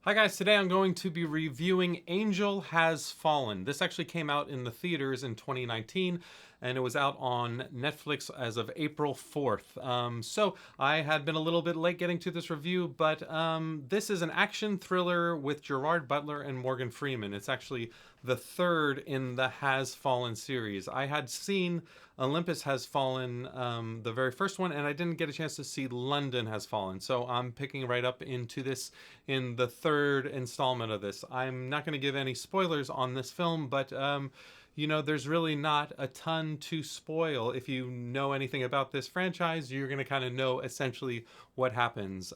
Hi guys, today I'm going to be reviewing Angel Has Fallen. This actually came out in the theaters in 2019 and it was out on Netflix as of April 4th. So I had been a little bit late getting to this review, but this is an action thriller with Gerard, Butler, and Morgan Freeman. It's actually the third in the Has Fallen series. I had seen Olympus Has Fallen, the very first one, and I didn't get a chance to see London Has Fallen. So I'm picking right up into this in the third installment of this. I'm not going to give any spoilers on this film, but there's really not a ton to spoil. If you know anything about this franchise, you're going to kind of know essentially what happens.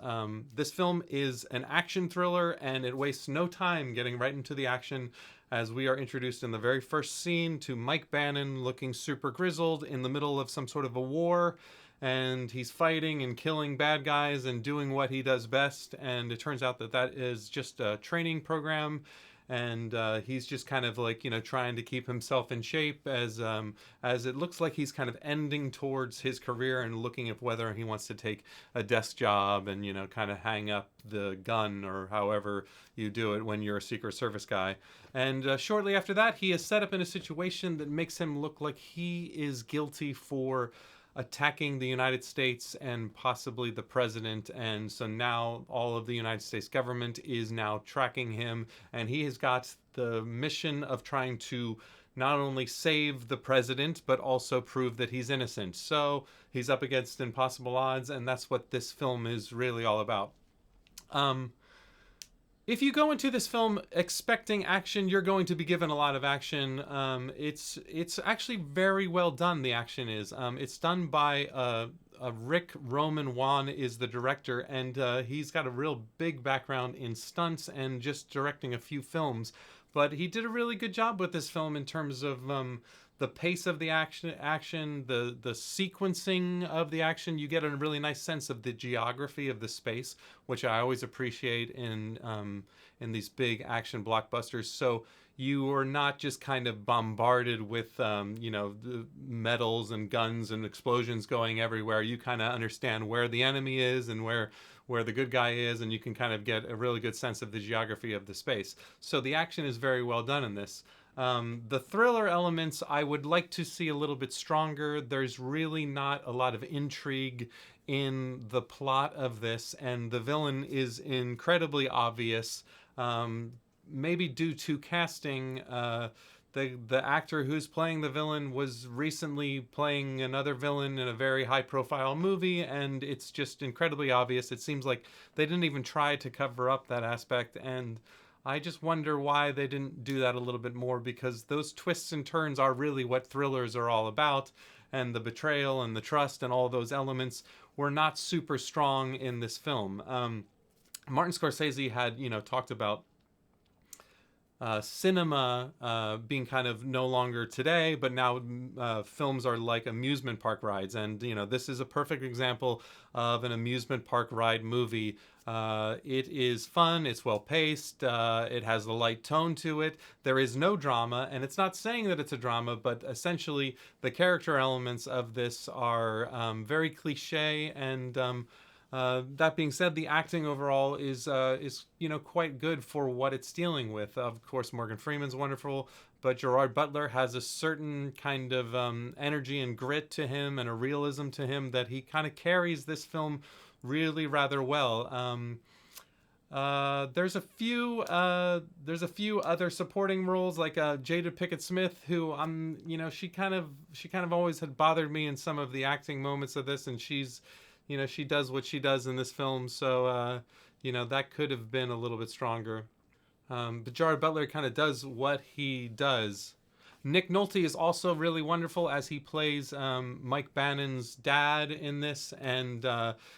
This film is an action thriller, and it wastes no time getting right into the action, as we are introduced in the very first scene to Mike Bannon looking super grizzled in the middle of some sort of a war, and he's fighting and killing bad guys and doing what he does best, and it turns out that that is just a training program, and he's just kind of like, trying to keep himself in shape as it looks like he's kind of ending towards his career and looking at whether he wants to take a desk job and, kind of hang up the gun or however you do it when you're a Secret Service guy. And shortly after that, he is set up in a situation that makes him look like he is guilty for attacking the United States and possibly the president. And so now all of the United States government is now tracking him, and he has got the mission of trying to not only save the president but also prove that he's innocent. So he's up against impossible odds, and that's what this film is really all about. If you go into this film expecting action, you're going to be given a lot of action. It's actually very well done. The action is. It's done by Rick Roman Wan is the director, and he's got a real big background in stunts and just directing a few films. But he did a really good job with this film in terms of the pace of the action, the sequencing of the action. You get a really nice sense of the geography of the space, which I always appreciate in these big action blockbusters. So you are not just kind of bombarded with the metals and guns and explosions going everywhere. You kind of understand where the enemy is and where the good guy is, and you can kind of get a really good sense of the geography of the space. So the action is very well done in this. The thriller elements I would like to see a little bit stronger. There's really not a lot of intrigue in the plot of this, and the villain is incredibly obvious, maybe due to casting. The actor who's playing the villain was recently playing another villain in a very high-profile movie, and it's just incredibly obvious. It seems like they didn't even try to cover up that aspect, and I just wonder why they didn't do that a little bit more, because those twists and turns are really what thrillers are all about, and the betrayal and the trust and all those elements were not super strong in this film. Martin Scorsese had, talked about cinema being kind of no longer today, but now films are like amusement park rides, and this is a perfect example of an amusement park ride movie. It is fun, it's well paced, it has a light tone to it, there is no drama, and it's not saying that it's a drama, but essentially the character elements of this are very cliche, and that being said, the acting overall is quite good for what it's dealing with. Of course, Morgan Freeman's wonderful, but Gerard Butler has a certain kind of energy and grit to him and a realism to him that he kind of carries this film really rather well. There's a few other supporting roles, like Jada Pinkett Smith, who she kind of always had bothered me in some of the acting moments of this, and she does what she does in this film, so that could have been a little bit stronger. But Gerard Butler kind of does what he does. Nick Nolte is also really wonderful, as he plays Mike Bannon's dad in this, and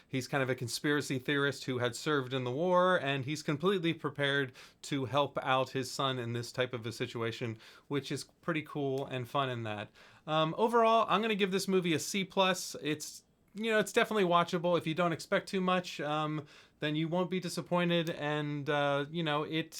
he's kind of a conspiracy theorist who had served in the war, and he's completely prepared to help out his son in this type of a situation, which is pretty cool and fun in that. Overall, I'm going to give this movie a C+. It's definitely watchable if you don't expect too much. then you won't be disappointed. And you know, it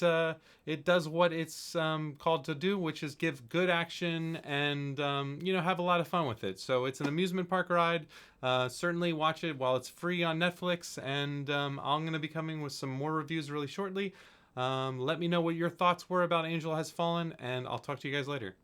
does what it's called to do, which is give good action and you know, have a lot of fun with it. So it's an amusement park ride. Certainly watch it while it's free on Netflix, and I'm going to be coming with some more reviews really shortly. Let me know what your thoughts were about Angel Has Fallen, and I'll talk to you guys later.